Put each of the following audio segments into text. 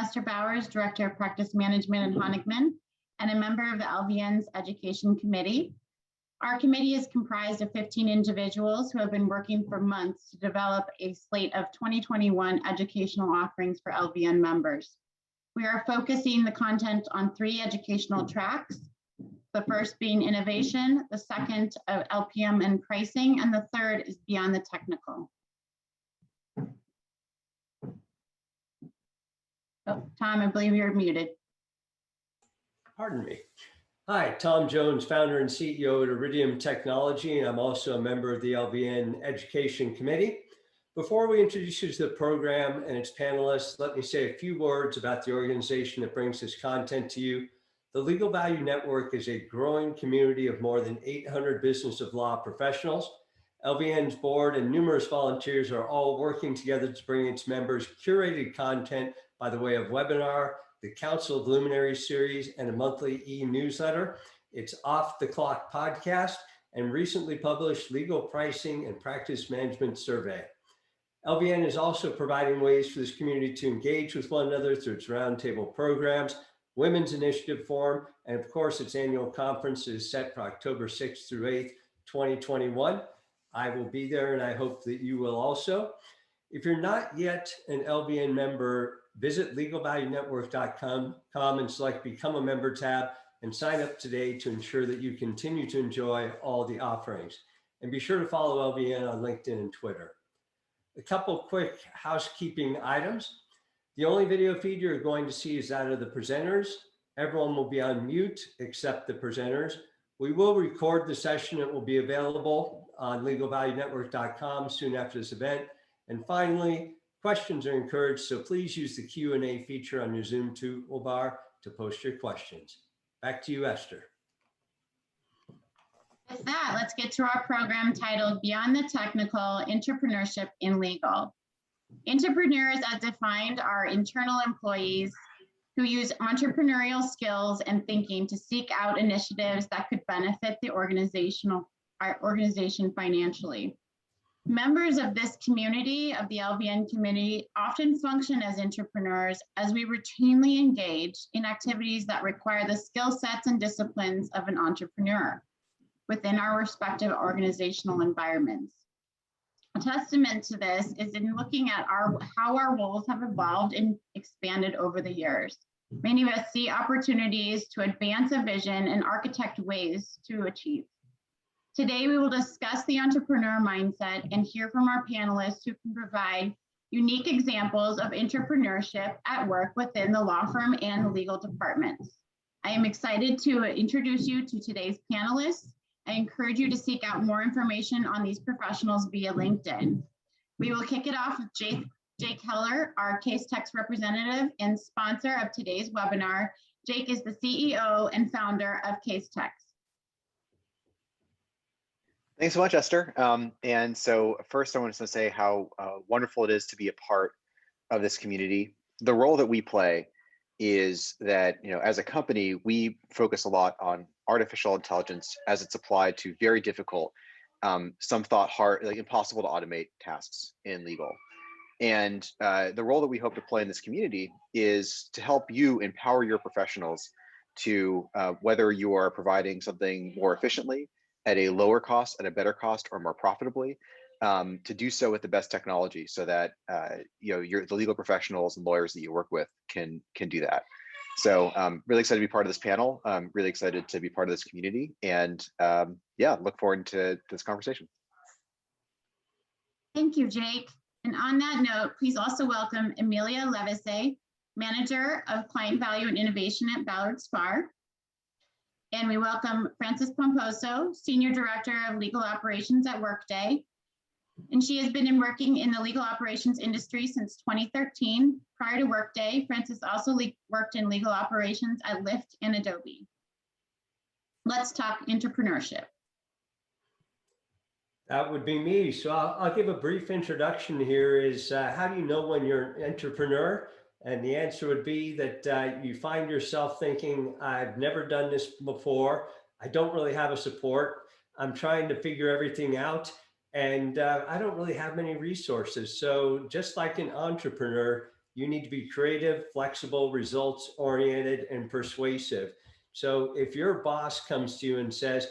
Esther Bowers, Director of Practice Management at Honigman, and a member of the LVN's Education Committee. Our committee is comprised of 15 individuals who have been working for months to develop a slate of 2021 educational offerings for LVN members. We are focusing the content on 3 educational tracks, the first being innovation, the second of LPM and pricing, and the third is beyond the technical. Oh, Tom, I believe you're muted. Pardon me. Hi, Tom Jones, founder and CEO at Iridium Technology, and I'm also a member of the LVN Education Committee. Before we introduce you to the program and its panelists, let me say a few words about the organization that brings this content to you. The Legal Value Network is a growing community of more than 800 business of law professionals. LVN's board and numerous volunteers are all working together to bring its members curated content by the way of webinar, the Counsel of Luminaries series, and a monthly e-newsletter. It's Off the Clock podcast and recently published Legal Pricing and Practice Management Survey. LVN is also providing ways for this community to engage with one another through its roundtable programs, Women's Initiative Forum, and of course, its annual conference is set for October 6th through 8th, 2021. I will be there and I hope that you will also. If you're not yet an LVN member, visit legalvaluenetwork.com and select Become a Member tab and sign up today to ensure that you continue to enjoy all the offerings. And be sure to follow LVN on LinkedIn and Twitter. A couple quick housekeeping items. The only video feed you're going to see is that of the presenters. Everyone will be on mute except the presenters. We will record the session. It will be available on legalvaluenetwork.com soon after this event. And finally, questions are encouraged, so please use the Q&A feature on your Zoom toolbar to post your questions. Back to you, Esther. With that, let's get to our program titled Beyond the Technical, Entrepreneurship in Legal. Entrepreneurs, as defined, are internal employees who use entrepreneurial skills and thinking to seek out initiatives that could benefit the organization financially. Members of this community, of the LVN community, often function as entrepreneurs as we routinely engage in activities that require the skill sets and disciplines of an entrepreneur within our respective organizational environments. A testament to this is in looking at how our roles have evolved and expanded over the years. Many of us see opportunities to advance a vision and architect ways to achieve. Today, we will discuss the entrepreneur mindset and hear from our panelists who can provide unique examples of entrepreneurship at work within the law firm and the legal departments. I am excited to introduce you to today's panelists. I encourage you to seek out more information on these professionals via LinkedIn. We will kick it off with Jake Heller, our Casetext representative and sponsor of today's webinar. Jake is the CEO and founder of Casetext. Thanks so much, Esther. And so first I want to say how wonderful it is to be a part of this community. The role that we play is that, as a company, we focus a lot on artificial intelligence as it's applied to very difficult, some thought hard, like impossible to automate tasks in legal. And the role that we hope to play in this community is to help you empower your professionals to whether you are providing something more efficiently, at a lower cost, at a better cost, or more profitably, to do so with the best technology, so that the legal professionals and lawyers that you work with can do that. So really excited to be part of this panel. Really excited to be part of this community, and yeah, look forward to this conversation. Thank you, Jake. And on that note, please also welcome Emilia Levisay, Manager of Client Value and Innovation at Ballard Spahr. And we welcome Frances Pomposo, Senior Director of Legal Operations at Workday. And she has been working in the legal operations industry since 2013. Prior to Workday, Frances also worked in legal operations at Lyft and Adobe. Let's talk entrepreneurship. That would be me. So I'll give a brief introduction here is how do you know when you're an entrepreneur? And the answer would be that you find yourself thinking, I've never done this before. I don't really have a support. I'm trying to figure everything out. And I don't really have many resources. So just like an entrepreneur, You need to be creative, flexible, results oriented, and persuasive. So if your boss comes to you and says,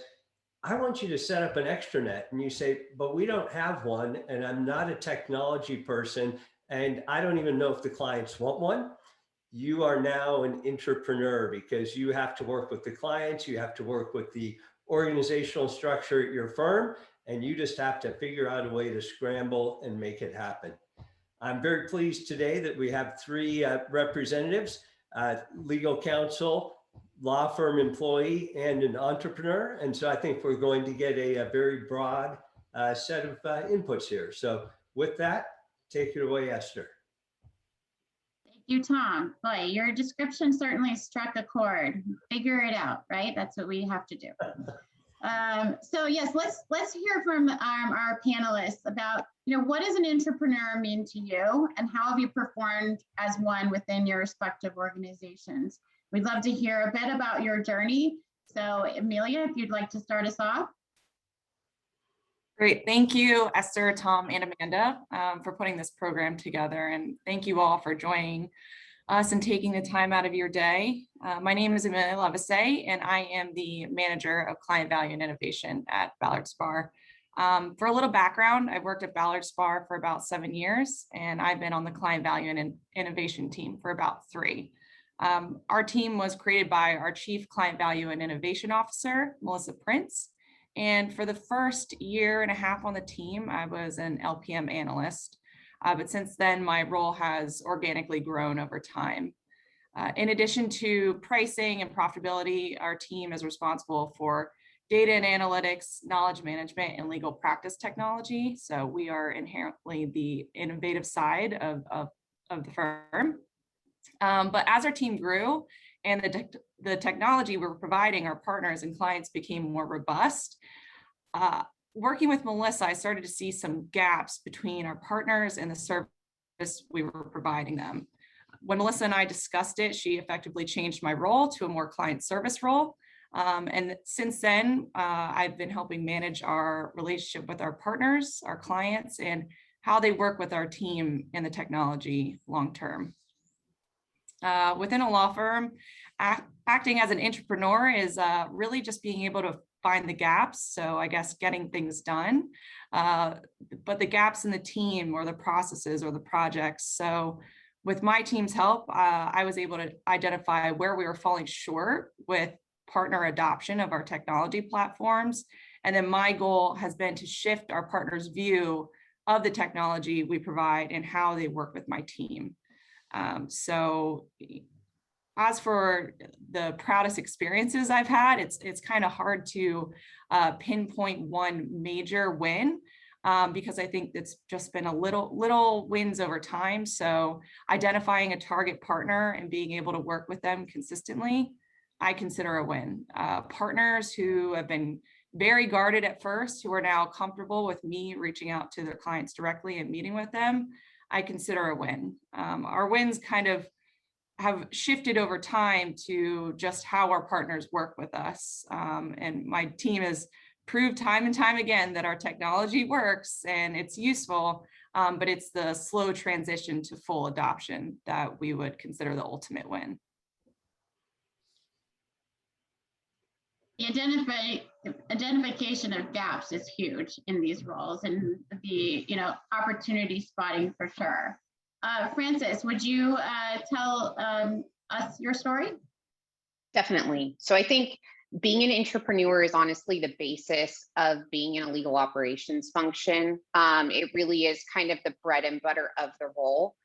I want you to set up an extranet, and you say, but we don't have one, and I'm not a technology person, and I don't even know if the clients want one, you are now an intrapreneur, because you have to work with the clients, you have to work with the organizational structure at your firm, and you just have to figure out a way to scramble and make it happen. I'm very pleased today that we have three representatives, legal counsel, law firm employee, and an entrepreneur. And so I think we're going to get a very broad set of inputs here. So with that, take it away, Esther. Thank you, Tom. Boy, your description certainly struck a chord. Figure it out, right? That's what we have to do. So yes, let's hear from our panelists about, what does an entrepreneur mean to you, and how have you performed as one within your respective organizations? We'd love to hear a bit about your journey. So Emilia, if you'd like to start us off. Great. Thank you, Esther, Tom, and Amanda, for putting this program together. And thank you all for joining us and taking the time out of your day. My name is Emilia Levisay, and I am the manager of client value and innovation at Ballard Spahr. For a little background, I've worked at Ballard Spahr for about 7 years, and I've been on the client value and innovation team for about 3. Our team was created by our Chief Client Value and Innovation Officer, Melissa Prince. And for the first 1.5 years on the team, I was an LPM analyst. But since then, my role has organically grown over time. In addition to pricing and profitability, our team is responsible for data and analytics, knowledge management, and legal practice technology. So we are inherently the innovative side of the firm. But as our team grew and the technology we were providing our partners and clients became more robust, working with Melissa, I started to see some gaps between our partners and the service we were providing them. When Melissa and I discussed it, she effectively changed my role to a more client service role. And since then, I've been helping manage our relationship with our partners, our clients, and how they work with our team in the technology long term. Within a law firm, acting as an entrepreneur is really just being able to find the gaps. So I guess getting things done, but the gaps in the team or the processes or the projects. So with my team's help, I was able to identify where we were falling short with partner adoption of our technology platforms. And then my goal has been to shift our partners' view of the technology we provide and how they work with my team. So as for the proudest experiences I've had, it's kind of hard to pinpoint one major win because I think it's just been a little wins over time. So identifying a target partner and being able to work with them consistently, I consider a win. Partners who have been very guarded at first, who are now comfortable with me reaching out to their clients directly and meeting with them, I consider a win. Our wins kind of have shifted over time to just how our partners work with us. And my team has proved time and time again that our technology works and it's useful, but it's the slow transition to full adoption that we would consider the ultimate win. The identification of gaps is huge in these roles, and the opportunity spotting for sure. Frances, would you tell us your story? Definitely. So I think being an entrepreneur is honestly the basis of being in a legal operations function. It really is kind of the bread and butter of the role.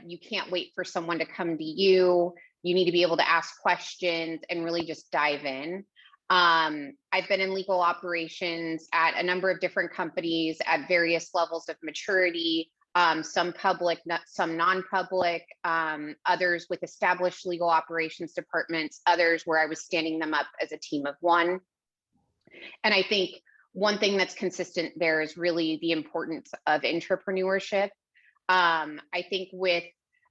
You can't wait for someone to come to you. You need to be able to ask questions and really just dive in. I've been in legal operations at a number of different companies at various levels of maturity, some public, some non-public, others with established legal operations departments, others where I was standing them up as a team of one. And I think one thing that's consistent there is really the importance of intrapreneurship. I think with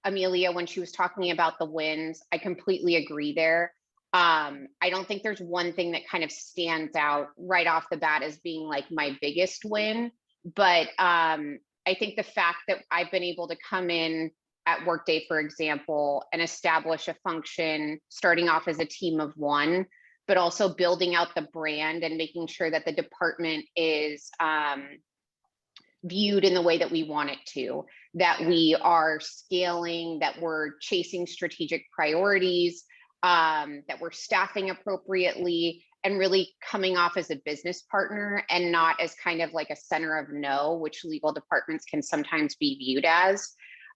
Emilia, when she was talking about the wins, I completely agree there. I don't think there's one thing that kind of stands out right off the bat as being like my biggest win, but I think the fact that I've been able to come in at Workday, for example, and establish a function starting off as a team of one, but also building out the brand and making sure that the department is viewed in the way that we want it to, that we are scaling, that we're chasing strategic priorities, that we're staffing appropriately, and really coming off as a business partner and not as kind of like a center of no, which legal departments can sometimes be viewed as.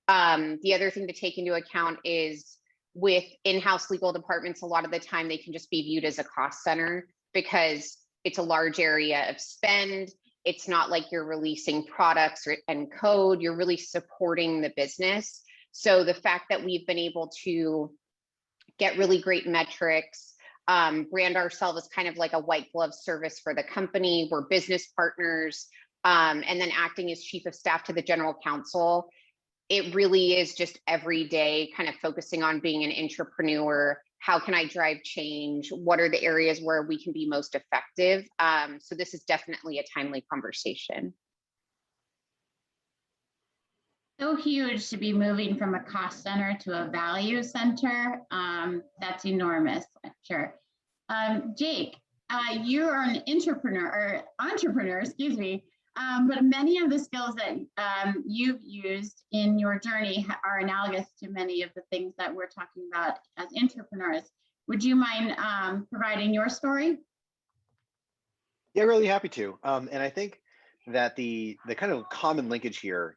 The other thing to take into account is with in-house legal departments, a lot of the time they can just be viewed as a cost center because it's a large area of spend. It's not like you're releasing products and code, you're really supporting the business. So the fact that we've been able to get really great metrics, brand ourselves as kind of like a white glove service for the company, we're business partners, and then acting as chief of staff to the general counsel, it really is just every day kind of focusing on being an intrapreneur. How can I drive change? What are the areas where we can be most effective? So this is definitely a timely conversation. So huge to be moving from a cost center to a value center. That's enormous, I'm sure. Jake, you are an entrepreneur, excuse me. But many of the skills that you've used in your journey are analogous to many of the things that we're talking about as entrepreneurs. Would you mind providing your story? Yeah, really happy to. And I think that the kind of common linkage here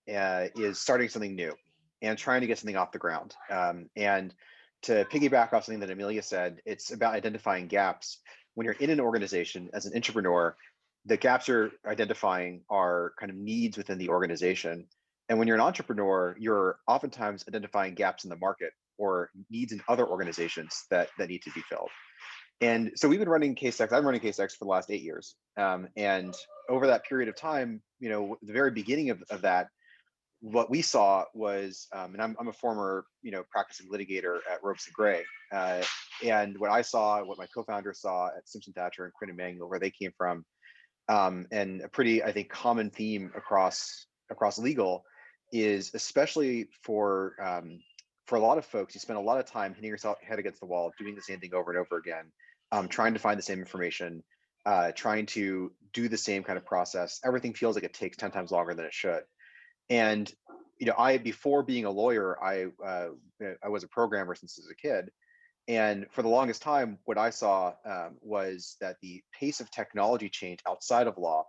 is starting something new and trying to get something off the ground. And to piggyback off something that Emilia said, it's about identifying gaps. When you're in an organization as an entrepreneur, the gaps you're identifying are kind of needs within the organization. And when you're an entrepreneur, you're oftentimes identifying gaps in the market or needs in other organizations that need to be filled. And so we've been running Casetext. I'm running Casetext for the last 8 years. And over that period of time, the very beginning of that, what we saw was, and I'm a former, practicing litigator at Ropes and Gray. And what I saw, what my co-founder saw at Simpson Thacher and Quinn and Manuel, where they came from, and a pretty, I think, common theme across legal is, especially for a lot of folks, you spend a lot of time hitting yourself head against the wall, doing the same thing over and over again, trying to find the same information, trying to do the same kind of process. Everything feels like it takes 10 times longer than it should. And before being a lawyer, I was a programmer since I was a kid. And for the longest time, what I saw was that the pace of technology change outside of law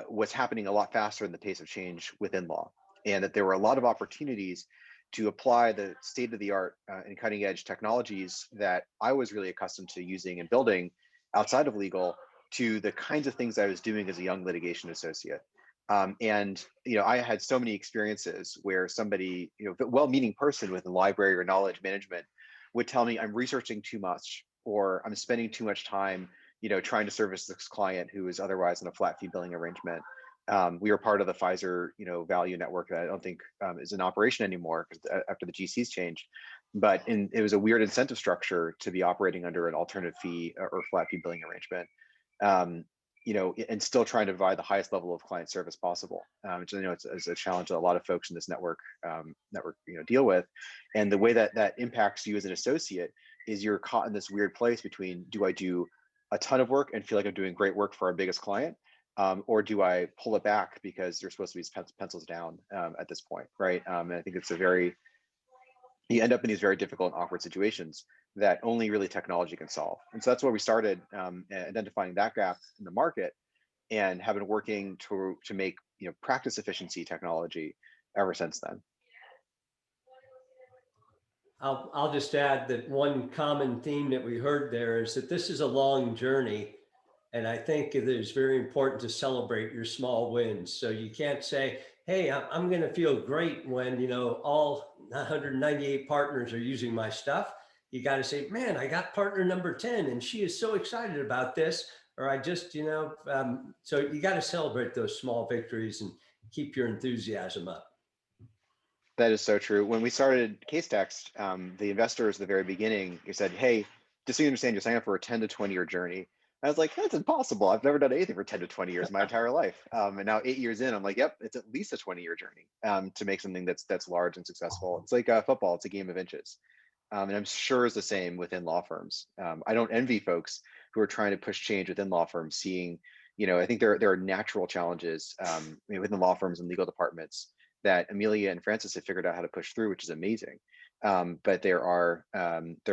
was happening a lot faster than the pace of change within law. And that there were a lot of opportunities to apply the state of the art and cutting edge technologies that I was really accustomed to using and building outside of legal to the kinds of things I was doing as a young litigation associate. And I had so many experiences where somebody, a well-meaning person with a library or knowledge management would tell me I'm researching too much, or I'm spending too much time, trying to service this client who is otherwise in a flat fee billing arrangement. We were part of the Pfizer, value network that I don't think is in operation anymore after the GCs changed. But it was a weird incentive structure to be operating under an alternative fee or flat fee billing arrangement. And still trying to provide the highest level of client service possible, which it's a challenge that a lot of folks in this network deal with. And the way that impacts you as an associate is you're caught in this weird place between, do I do a ton of work and feel like I'm doing great work for our biggest client, or do I pull it back because you're supposed to be pencils down at this point, right? And I think you end up in these very difficult and awkward situations that only really technology can solve. And so that's where we started identifying that gap in the market, and have been working to make practice efficiency technology ever since then. I'll just add that one common theme that we heard there is that this is a long journey. And I think it is very important to celebrate your small wins. So you can't say, hey, I'm going to feel great when, all 198 partners are using my stuff. You got to say, man, I got partner number 10 and she is so excited about this. Or I just, so you got to celebrate those small victories and keep your enthusiasm up. That is so true. When we started Casetext, the investors at the very beginning, said, hey, just so you understand, you're signing up for a 10 to 20 year journey. I was like, that's impossible. I've never done anything for 10 to 20 years my entire life. And now 8 years in, I'm like, yep, it's at least a 20-year journey to make something that's large and successful. It's like football, it's a game of inches. And I'm sure it's the same within law firms. I don't envy folks who are trying to push change within law firms, seeing, I think there are natural challenges within law firms and legal departments that Emilia and Francis have figured out how to push through, which is amazing. But there are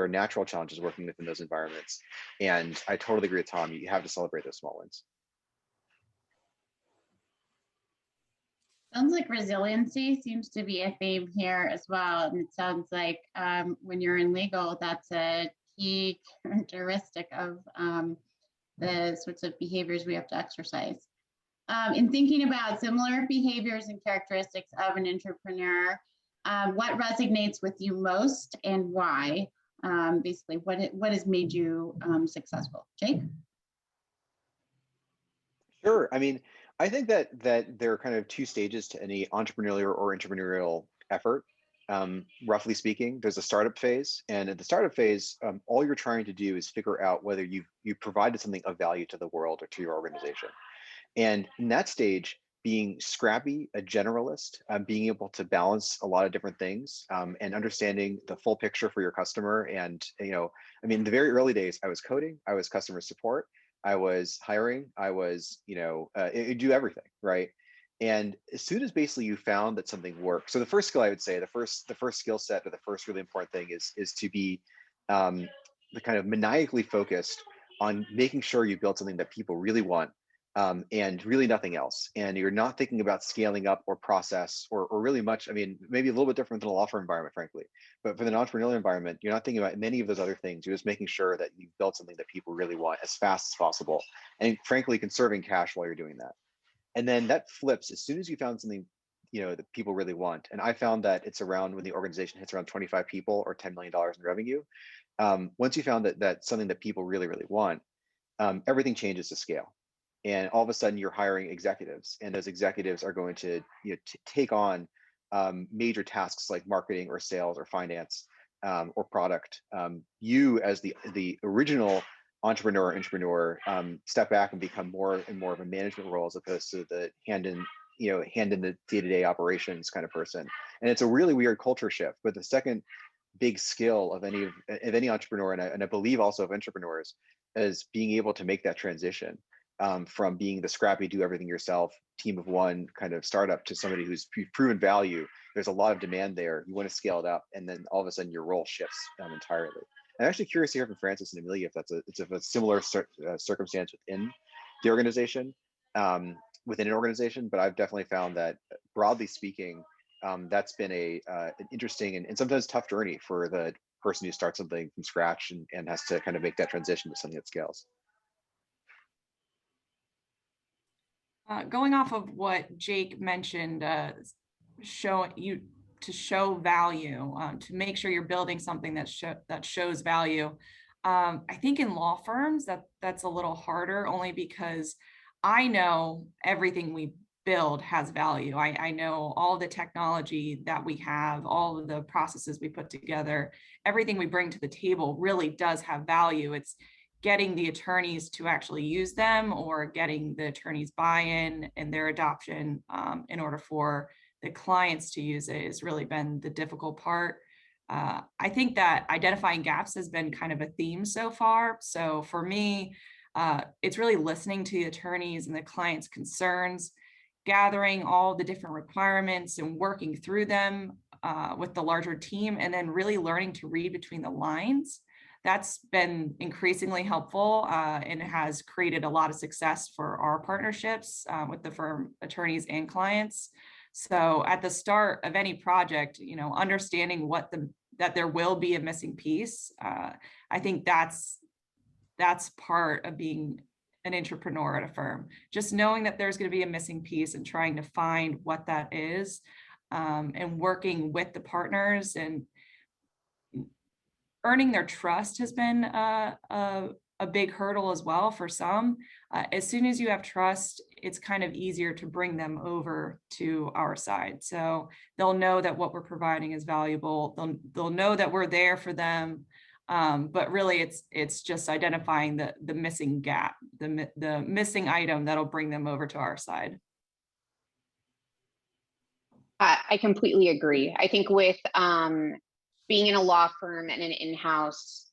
natural challenges working within those environments. And I totally agree with Tom, you have to celebrate those small wins. Sounds like resiliency seems to be a theme here as well. And it sounds like when you're in legal, that's a key characteristic of the sorts of behaviors we have to exercise. In thinking about similar behaviors and characteristics of an entrepreneur, what resonates with you most and why? Basically, what has made you successful? Jake? Sure. I mean, I think that there are kind of two stages to any entrepreneurial or intrapreneurial effort. Roughly speaking, there's a startup phase, and at the startup phase, all you're trying to do is figure out whether you provided something of value to the world or to your organization. And in that stage, being scrappy, a generalist, being able to balance a lot of different things, and understanding the full picture for your customer. And I mean, in the very early days, I was coding, I was customer support, I was hiring, I was, do everything, right? And as soon as basically you found that something worked, so the first skill I would say, the first skill set, or the first really important thing is to be the kind of maniacally focused on making sure you build something that people really want, and really nothing else. And you're not thinking about scaling up or process or really much. I mean, maybe a little bit different than a law firm environment, frankly. But for the entrepreneurial environment, you're not thinking about many of those other things. You're just making sure that you build something that people really want as fast as possible, and frankly, conserving cash while you're doing that. And then that flips as soon as you found something that people really want. And I found that it's around when the organization hits around 25 people or $10 million in revenue. Once you found that that's something that people really, really want, everything changes to scale. And all of a sudden you're hiring executives, and those executives are going to take on major tasks like marketing or sales or finance, or product. You as the original intrapreneur, step back and become more and more of a management role as opposed to the hand in the day-to-day operations kind of person. And it's a really weird culture shift. But the second big skill of any entrepreneur, and I believe also of entrepreneurs, is being able to make that transition from being the scrappy, do everything yourself, team of one kind of startup to somebody who's proven value. There's a lot of demand there. You want to scale it up, and then all of a sudden your role shifts entirely. I'm actually curious to hear from Francis and Emilia if it's a similar circumstance within the organization, within an organization. But I've definitely found that, broadly speaking, that's been an interesting and sometimes tough journey for the person who starts something from scratch and has to kind of make that transition to something that scales. Going off of what Jake mentioned, show value, to make sure you're building something that shows value. I think in law firms that's a little harder, only because I know everything we build has value. I know all the technology that we have, all of the processes we put together, everything we bring to the table really does have value. It's getting the attorneys to actually use them, or getting the attorneys buy-in and their adoption in order for the clients to use it has really been the difficult part. I think that identifying gaps has been kind of a theme so far. So for me, it's really listening to the attorneys and the clients' concerns, gathering all the different requirements and working through them with the larger team, and then really learning to read between the lines. That's been increasingly helpful and has created a lot of success for our partnerships with the firm attorneys and clients. So at the start of any project, understanding that there will be a missing piece, I think that's part of being an entrepreneur at a firm. Just knowing that there's going to be a missing piece and trying to find what that is, and working with the partners and earning their trust has been a big hurdle as well for some. As soon as you have trust, it's kind of easier to bring them over to our side. So they'll know that what we're providing is valuable. They'll know that we're there for them. But really it's just identifying the missing gap, the missing item that'll bring them over to our side. I completely agree. I think with being in a law firm and an in-house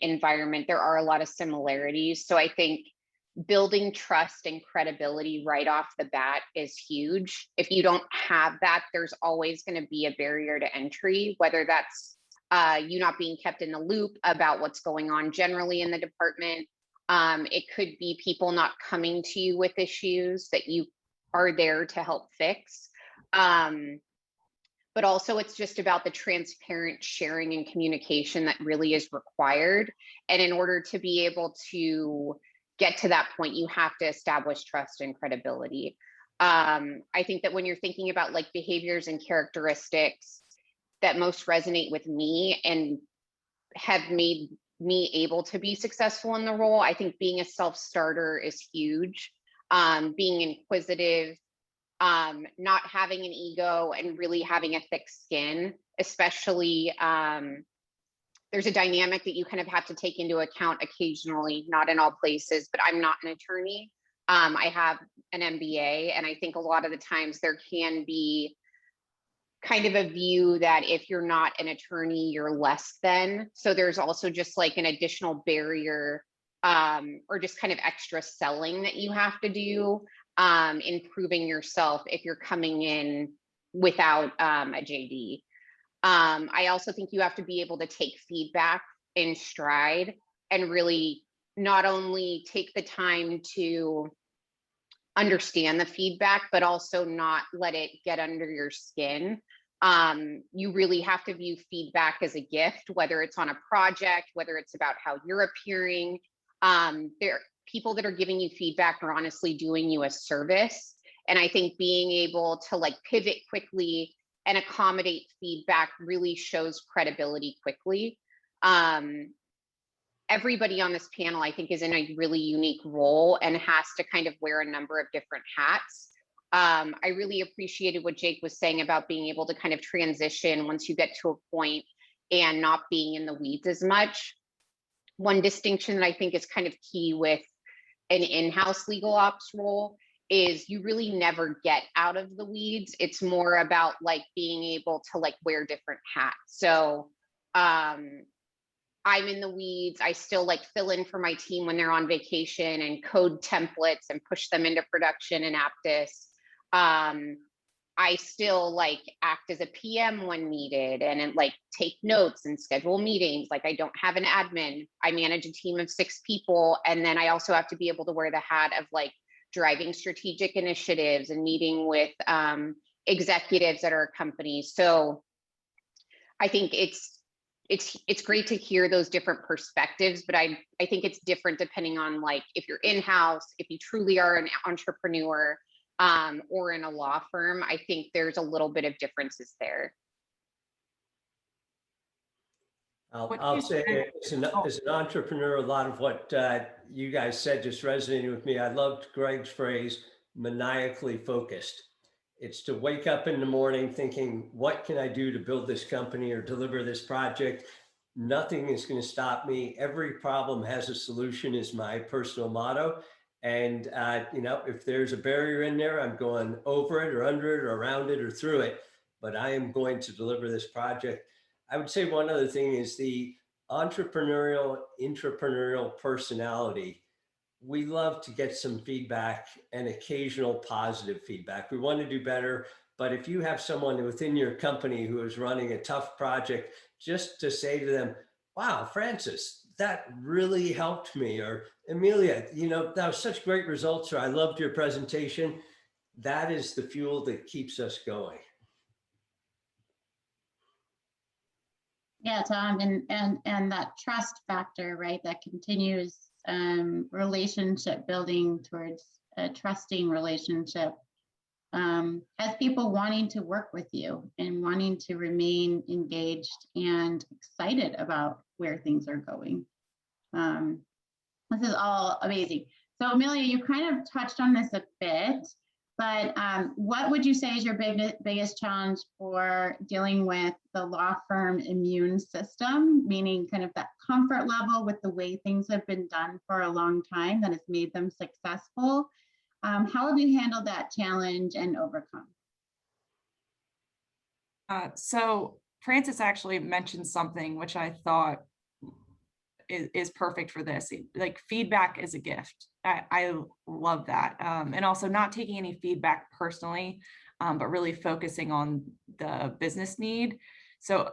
environment, there are a lot of similarities. So I think building trust and credibility right off the bat is huge. If you don't have that, there's always going to be a barrier to entry, whether that's you not being kept in the loop about what's going on generally in the department. It could be people not coming to you with issues that you are there to help fix. But also it's just about the transparent sharing and communication that really is required. And in order to be able to get to that point, you have to establish trust and credibility. I think that when you're thinking about like behaviors and characteristics that most resonate with me and have made me able to be successful in the role, I think being a self-starter is huge. Being inquisitive, not having an ego, and really having a thick skin, especially there's a dynamic that you kind of have to take into account occasionally, not in all places, but I'm not an attorney. I have an MBA, and I think a lot of the times there can be kind of a view that if you're not an attorney, you're less than. So there's also just like an additional barrier or just kind of extra selling that you have to do in proving yourself if you're coming in without a JD. I also think you have to be able to take feedback in stride and really not only take the time to understand the feedback, but also not let it get under your skin. You really have to view feedback as a gift, whether it's on a project, whether it's about how you're appearing. People that are giving you feedback are honestly doing you a service. And I think being able to like pivot quickly and accommodate feedback really shows credibility quickly. Everybody on this panel, I think, is in a really unique role and has to kind of wear a number of different hats. I really appreciated what Jake was saying about being able to kind of transition once you get to a point and not being in the weeds as much. One distinction that I think is kind of key with an in-house legal ops role is you really never get out of the weeds. It's more about like being able to like wear different hats. So I'm in the weeds. I still like fill in for my team when they're on vacation and code templates and push them into production in Aptus. I still like act as a PM when needed and like take notes and schedule meetings. Like I don't have an admin. I manage a team of 6 people. And then I also have to be able to wear the hat of like driving strategic initiatives and meeting with executives at our company. So I think it's great to hear those different perspectives, but I think it's different depending on like if you're in-house, if you truly are an entrepreneur, or in a law firm. I think there's a little bit of differences there. I'll say as an entrepreneur, a lot of what you guys said just resonated with me. I loved Greg's phrase, maniacally focused. It's to wake up in the morning thinking, what can I do to build this company or deliver this project? Nothing is going to stop me. Every problem has a solution is my personal motto. And, if there's a barrier in there, I'm going over it or under it or around it or through it, but I am going to deliver this project. I would say one other thing is the intrapreneurial personality. We love to get some feedback and occasional positive feedback. We want to do better, but if you have someone within your company who is running a tough project, just to say to them, wow, Francis, that really helped me, or Emilia, that was such great results, or I loved your presentation. That is the fuel that keeps us going. Yeah, Tom, and that trust factor, right? That continues relationship building towards a trusting relationship has people wanting to work with you and wanting to remain engaged and excited about where things are going. This is all amazing. So Emilia, you kind of touched on this a bit, But what would you say is your biggest challenge for dealing with the law firm immune system, meaning kind of that comfort level with the way things have been done for a long time that has made them successful? How have you handled that challenge and overcome? So Francis actually mentioned something which I thought is perfect for this. Like, feedback is a gift. I love that. And also not taking any feedback personally, but really focusing on the business need. So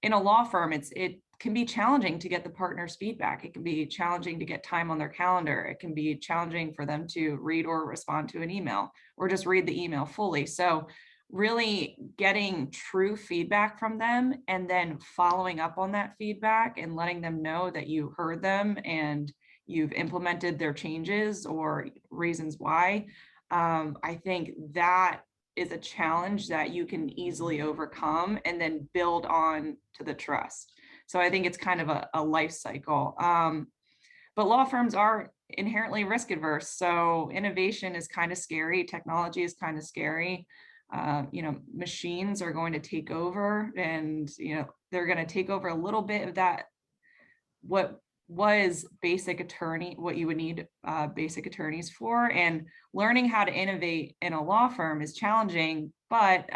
in a law firm, it can be challenging to get the partner's feedback. It can be challenging to get time on their calendar. It can be challenging for them to read or respond to an email, or just read the email fully. So really getting true feedback from them and then following up on that feedback and letting them know that you heard them and you've implemented their changes or reasons why. I think that is a challenge that you can easily overcome and then build on to the trust. So I think it's kind of a life cycle. But law firms are inherently risk adverse. So innovation is kind of scary. Technology is kind of scary. Machines are going to take over, and they're going to take over a little bit of that, what was what you would need basic attorneys for. And learning how to innovate in a law firm is challenging, but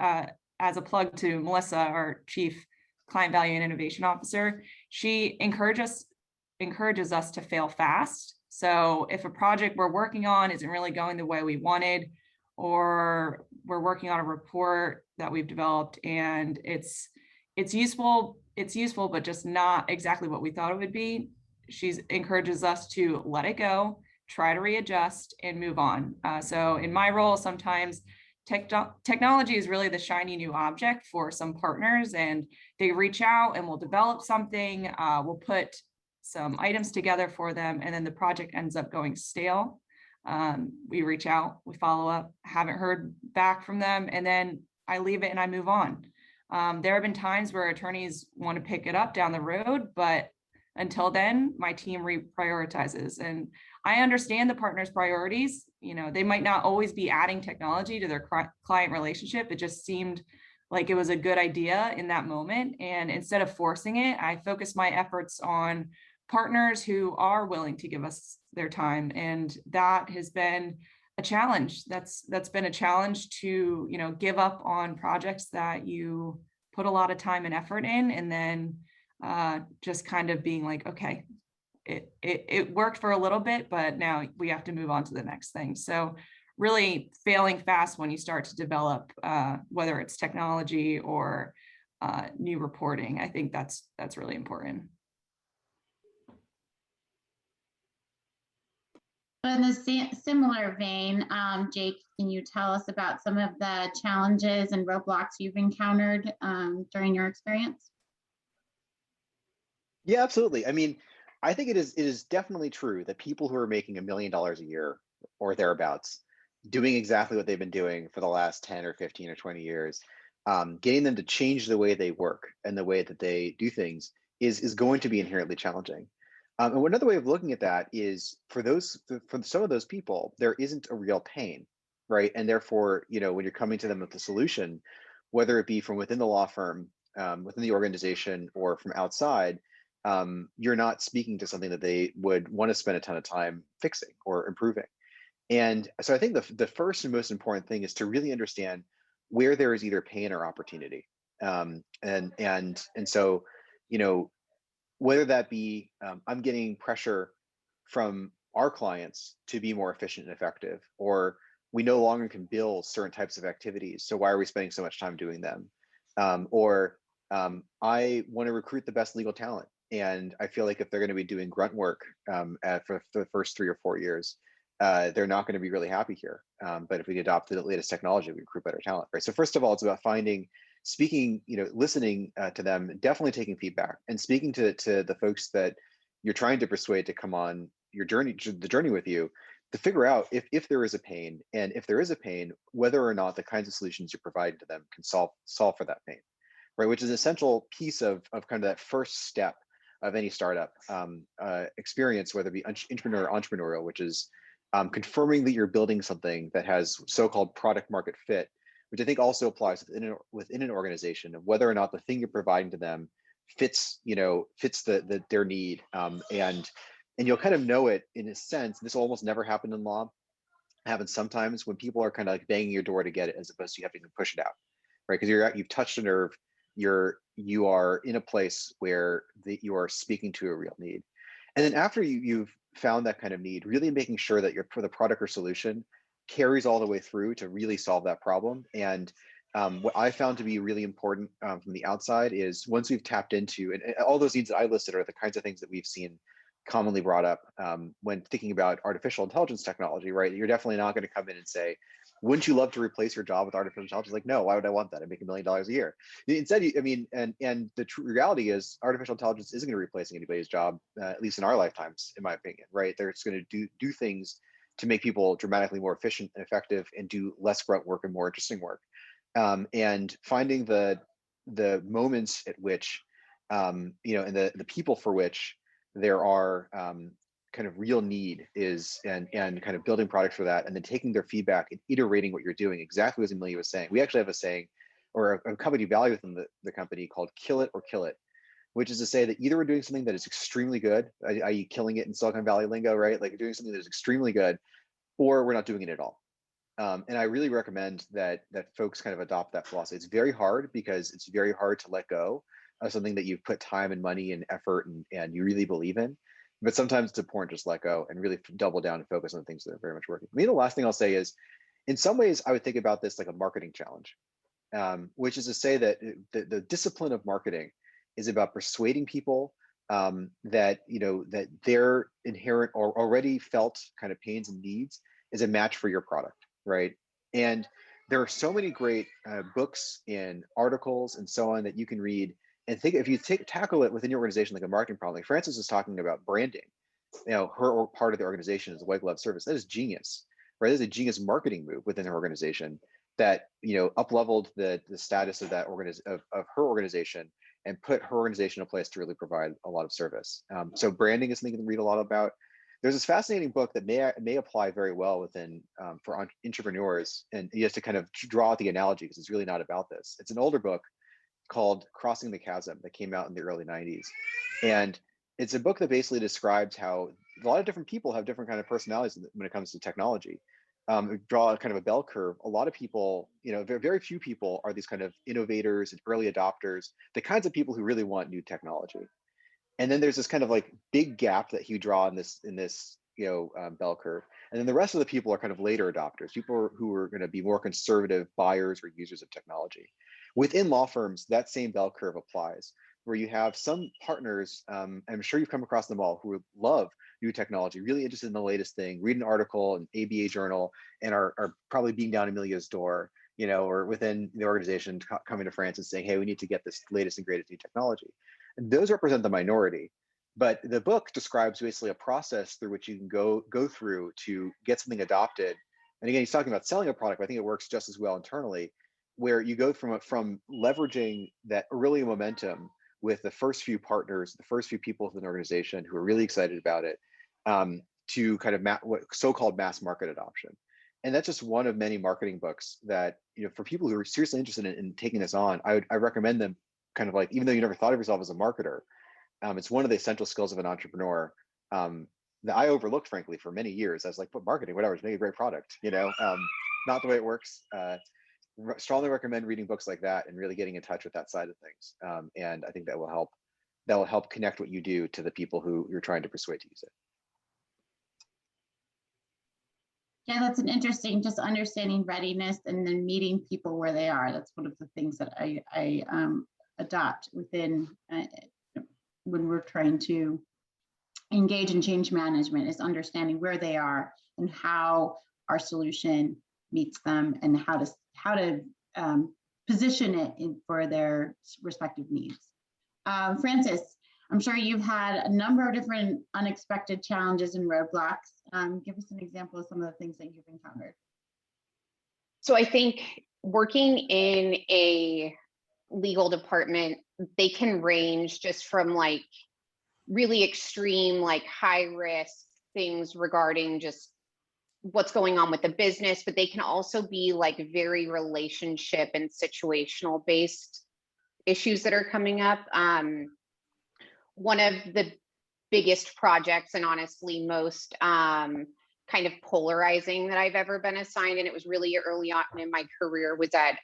as a plug to Melissa, our Chief Client Value and Innovation Officer, she encourages us to fail fast. So if a project we're working on isn't really going the way we wanted, or we're working on a report that we've developed and it's useful, but just not exactly what we thought it would be, she encourages us to let it go, try to readjust, and move on. So in my role, sometimes technology is really the shiny new object for some partners, and they reach out and we'll develop something, we'll put some items together for them, and then the project ends up going stale. We reach out, we follow up, haven't heard back from them, and then I leave it and I move on. There have been times where attorneys want to pick it up down the road, but until then, my team reprioritizes. And I understand the partner's priorities. They might not always be adding technology to their client relationship. It just seemed like it was a good idea in that moment. And instead of forcing it, I focus my efforts on partners who are willing to give us their time. And that has been a challenge. That's been a challenge to, give up on projects that you put a lot of time and effort in, and then just kind of being like, okay, it worked for a little bit, but now we have to move on to the next thing. So really failing fast when you start to develop, whether it's technology or new reporting. I think that's really important. In the similar vein, Jake, can you tell us about some of the challenges and roadblocks you've encountered during your experience? Yeah, absolutely. I mean, I think it is definitely true that people who are making $1 million a year or thereabouts, doing exactly what they've been doing for the last 10 or 15 or 20 years, getting them to change the way they work and the way that they do things is going to be inherently challenging. And another way of looking at that is for some of those people, there isn't a real pain, right? And therefore, when you're coming to them with a solution, whether it be from within the law firm, within the organization, or from outside, you're not speaking to something that they would want to spend a ton of time fixing or improving. And so I think the first and most important thing is to really understand where there is either pain or opportunity. And so, whether that be I'm getting pressure from our clients to be more efficient and effective, or we no longer can bill certain types of activities, so why are we spending so much time doing them? Or I want to recruit the best legal talent, and I feel like if they're going to be doing grunt work for the first 3 or 4 years, they're not going to be really happy here. But if we adopt the latest technology, we recruit better talent, right? So first of all, it's about speaking, listening to them, definitely taking feedback, and speaking to the folks that you're trying to persuade to come on the journey with you, to figure out if there is a pain, and if there is a pain, whether or not the kinds of solutions you're providing to them can solve for that pain, right? Which is an essential piece of kind of that first step of any startup experience, whether it be entrepreneurial, which is confirming that you're building something that has so-called product market fit, which I think also applies within an organization of whether or not the thing you're providing to them fits, fits their need. And you'll kind of know it in a sense. This almost never happened in law. It happens sometimes when people are kind of like banging your door to get it, as opposed to you having to push it out, right? Because you've touched a nerve. You are in a place where you are speaking to a real need. And then after you've found that kind of need, really making sure that the product or solution carries all the way through to really solve that problem. And what I found to be really important from the outside is once we've tapped into, and all those needs that I listed are the kinds of things that we've seen commonly brought up when thinking about artificial intelligence technology, right? You're definitely not going to come in and say, wouldn't you love to replace your job with artificial intelligence? Like, no, why would I want that? I make $1 million a year. Instead, and the true reality is artificial intelligence isn't going to be replacing anybody's job, at least in our lifetimes, in my opinion, right? They're just going to do things to make people dramatically more efficient and effective and do less grunt work and more interesting work. And finding the moments at which, and the people for which there are kind of real need is, and kind of building products for that, and then taking their feedback and iterating what you're doing, exactly as Emilia was saying. We actually have a saying, or a company value within the company called kill it or kill it, which is to say that either we're doing something that is extremely good, i.e. killing it in Silicon Valley lingo, right? Like doing something that is extremely good, or we're not doing it at all. And I really recommend that folks kind of adopt that philosophy. It's very hard because it's very hard to let go of something that you've put time and money and effort and you really believe in. But sometimes it's important to just let go and really double down and focus on things that are very much working. The last thing I'll say is, in some ways, I would think about this like a marketing challenge, which is to say that the discipline of marketing is about persuading people that their inherent or already felt kind of pains and needs is a match for your product, right? And there are so many great books and articles and so on that you can read and think, if you tackle it within your organization like a marketing problem. Like Frances was talking about branding, her part of the organization is a white glove service. That is genius, right? That is a genius marketing move within her organization that up-leveled the status of that of her organization and put her organization in a place to really provide a lot of service. So branding is something you can read a lot about. There's this fascinating book that may apply very well within for entrepreneurs, and just to kind of draw out the analogy, because it's really not about this. It's an older book called Crossing the Chasm that came out in the early 90s. And it's a book that basically describes how a lot of different people have different kind of personalities when it comes to technology. Draw kind of a bell curve. A lot of people, very few people are these kind of innovators and early adopters, the kinds of people who really want new technology. And then there's this kind of like big gap that you draw in this bell curve. And then the rest of the people are kind of later adopters, people who are going to be more conservative buyers or users of technology. Within law firms, that same bell curve applies, where you have some partners, I'm sure you've come across them all, who love new technology, really interested in the latest thing, read an article, an ABA journal, and are probably beating down Emilia's door, or within the organization coming to France and saying, hey, we need to get this latest and greatest new technology. And those represent the minority. But the book describes basically a process through which you can go through to get something adopted. And again, he's talking about selling a product, but I think it works just as well internally, where you go from leveraging that early momentum with the first few partners, the first few people within an organization who are really excited about it, to kind of what so-called mass market adoption. And that's just one of many marketing books that, for people who are seriously interested in taking this on, I recommend them, kind of like, even though you never thought of yourself as a marketer, it's one of the essential skills of an entrepreneur that I overlooked, frankly, for many years. I was like, marketing, whatever, just make a great product, not the way it works. Strongly recommend reading books like that and really getting in touch with that side of things. And I think that will help connect what you do to the people who you're trying to persuade to use it. Yeah, that's an interesting, just understanding readiness and then meeting people where they are. That's one of the things that I adopt within when we're trying to engage in change management, is understanding where they are and how our solution meets them and how to position it for their respective needs. Frances, I'm sure you've had a number of different unexpected challenges and roadblocks. Give us an example of some of the things that you've encountered. So I think working in a legal department, they can range just from like really extreme, like high risk things regarding just what's going on with the business, but they can also be like very relationship and situational based issues that are coming up. One of the biggest projects and honestly most kind of polarizing that I've ever been assigned, and it was really early on in my career, was at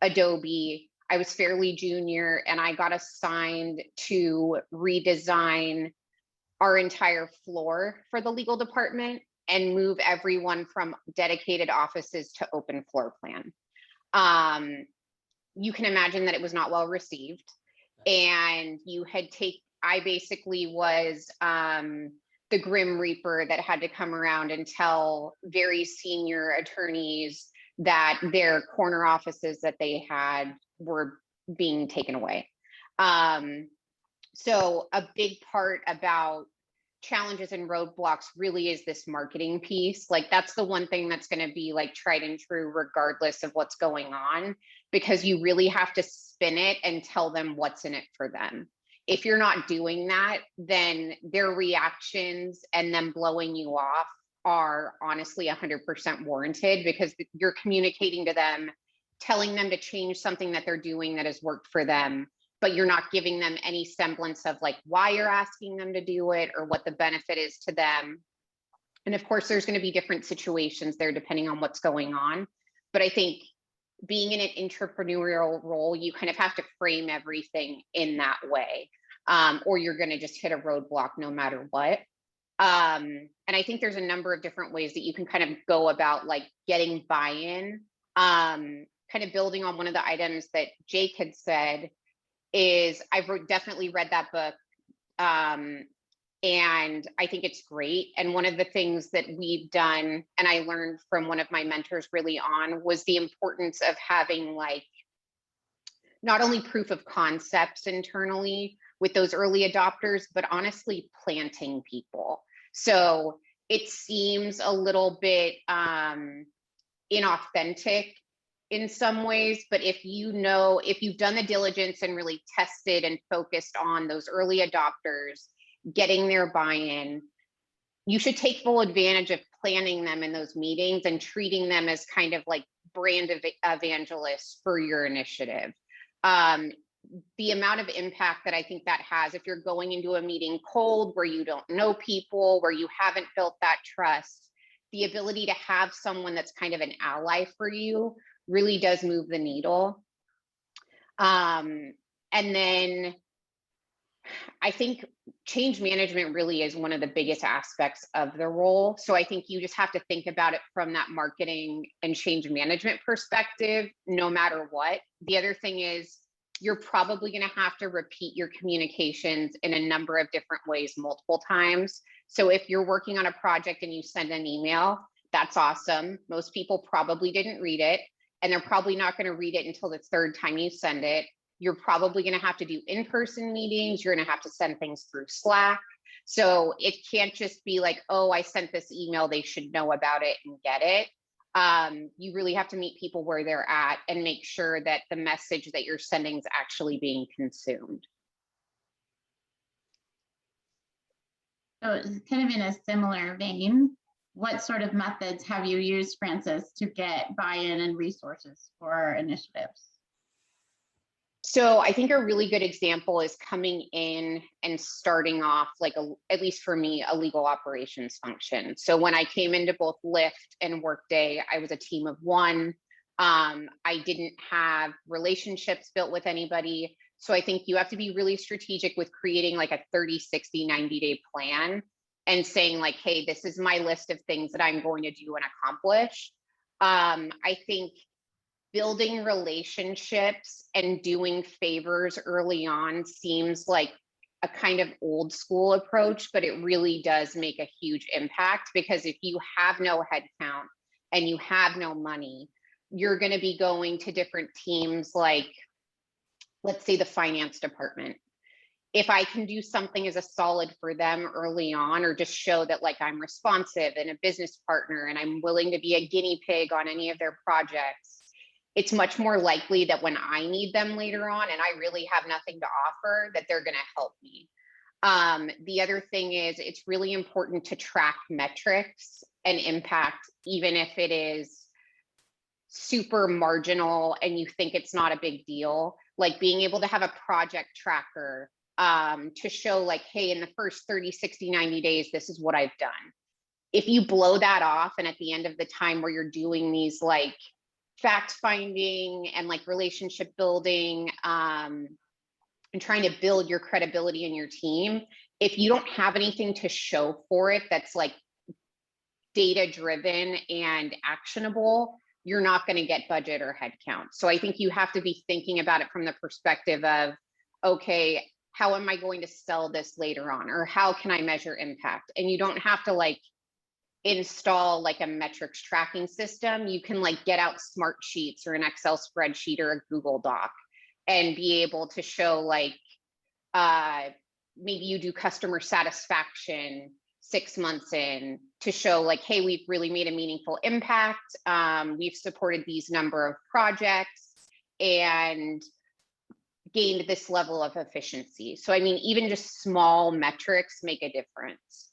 Adobe. I was fairly junior and I got assigned to redesign our entire floor for the legal department and move everyone from dedicated offices to open floor plan. You can imagine that it was not well received. And I basically was the Grim Reaper that had to come around and tell very senior attorneys that their corner offices that they had were being taken away. So a big part about challenges and roadblocks really is this marketing piece. Like that's the one thing that's going to be like tried and true regardless of what's going on, because you really have to spin it and tell them what's in it for them. If you're not doing that, then their reactions and them blowing you off are honestly 100% warranted, because you're communicating to them, telling them to change something that they're doing that has worked for them, but you're not giving them any semblance of like why you're asking them to do it or what the benefit is to them. And of course, there's going to be different situations there depending on what's going on. But I think being in an entrepreneurial role, you kind of have to frame everything in that way, or you're going to just hit a roadblock no matter what. And I think there's a number of different ways that you can kind of go about like getting buy-in. Kind of building on one of the items that Jake had said is I've definitely read that book. And I think it's great. And one of the things that we've done, and I learned from one of my mentors really on, was the importance of having like not only proof of concepts internally with those early adopters, but honestly planting people. So it seems a little bit inauthentic in some ways, but if you've done the diligence and really tested and focused on those early adopters, getting their buy-in, you should take full advantage of planning them in those meetings and treating them as kind of like brand evangelists for your initiative. The amount of impact that I think that has, if you're going into a meeting cold, where you don't know people, where you haven't built that trust, the ability to have someone that's kind of an ally for you really does move the needle. And then I think change management really is one of the biggest aspects of the role. So I think you just have to think about it from that marketing and change management perspective, no matter what. The other thing is you're probably going to have to repeat your communications in a number of different ways multiple times. So if you're working on a project and you send an email, that's awesome. Most people probably didn't read it, and they're probably not going to read it until the third time you send it. You're probably going to have to do in-person meetings. You're going to have to send things through Slack. So it can't just be like, oh, I sent this email, they should know about it and get it. You really have to meet people where they're at and make sure that the message that you're sending is actually being consumed. So it's kind of in a similar vein, what sort of methods have you used, Frances, to get buy-in and resources for initiatives? So I think a really good example is coming in and starting off, like at least for me, a legal operations function. So when I came into both Lyft and Workday, I was a team of one. I didn't have relationships built with anybody. So I think you have to be really strategic with creating like a 30, 60, 90-day plan and saying like, hey, this is my list of things that I'm going to do and accomplish. I think building relationships and doing favors early on seems like a kind of old school approach, but it really does make a huge impact, because if you have no headcount and you have no money, you're going to be going to different teams like, let's say, the finance department. If I can do something as a solid for them early on, or just show that like I'm responsive and a business partner and I'm willing to be a guinea pig on any of their projects, it's much more likely that when I need them later on and I really have nothing to offer, that they're going to help me. The other thing is it's really important to track metrics an impact, even if it is super marginal and you think it's not a big deal, like being able to have a project tracker to show like, hey, in the first 30, 60, 90 days, this is what I've done. If you blow that off, and at the end of the time where you're doing these like fact finding and like relationship building and trying to build your credibility in your team, if you don't have anything to show for it that's like data driven and actionable, you're not going to get budget or headcount. So I think you have to be thinking about it from the perspective of, okay, how am I going to sell this later on? Or how can I measure impact? And you don't have to like install like a metrics tracking system. You can like get out smart sheets or an Excel spreadsheet or a Google Doc and be able to show like, maybe you do customer satisfaction 6 months in to show like, hey, we've really made a meaningful impact. We've supported these number of projects and gained this level of efficiency. So, I mean, even just small metrics make a difference.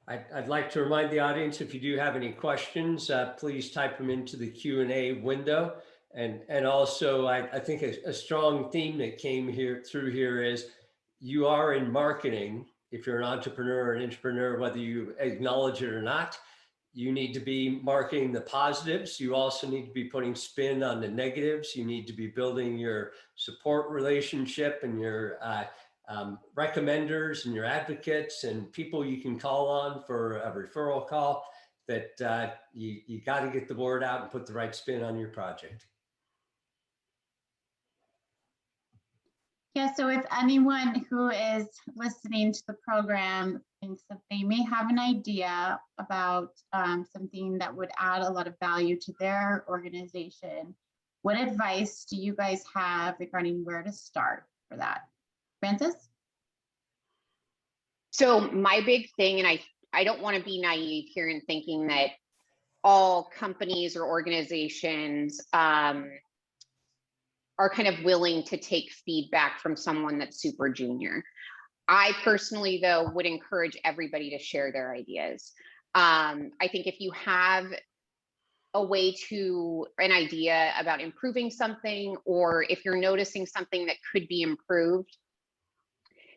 I'd like to remind the audience, if you do have any questions, please type them into the Q&A window. And also, I think a strong theme that came through here is you are in marketing. If you're an entrepreneur or an intrapreneur, whether you acknowledge it or not, you need to be marketing the positives. You also need to be putting spin on the negatives. You need to be building your support relationship and your recommenders and your advocates and people you can call on for a referral call, that you got to get the word out and put the right spin on your project. Yeah, so if anyone who is listening to the program thinks that they may have an idea about something that would add a lot of value to their organization, what advice do you guys have regarding where to start for that? Francis? So my big thing, and I don't want to be naive here in thinking that all companies or organizations are kind of willing to take feedback from someone that's super junior. I personally, though, would encourage everybody to share their ideas. I think if you have an idea about improving something, or if you're noticing something that could be improved,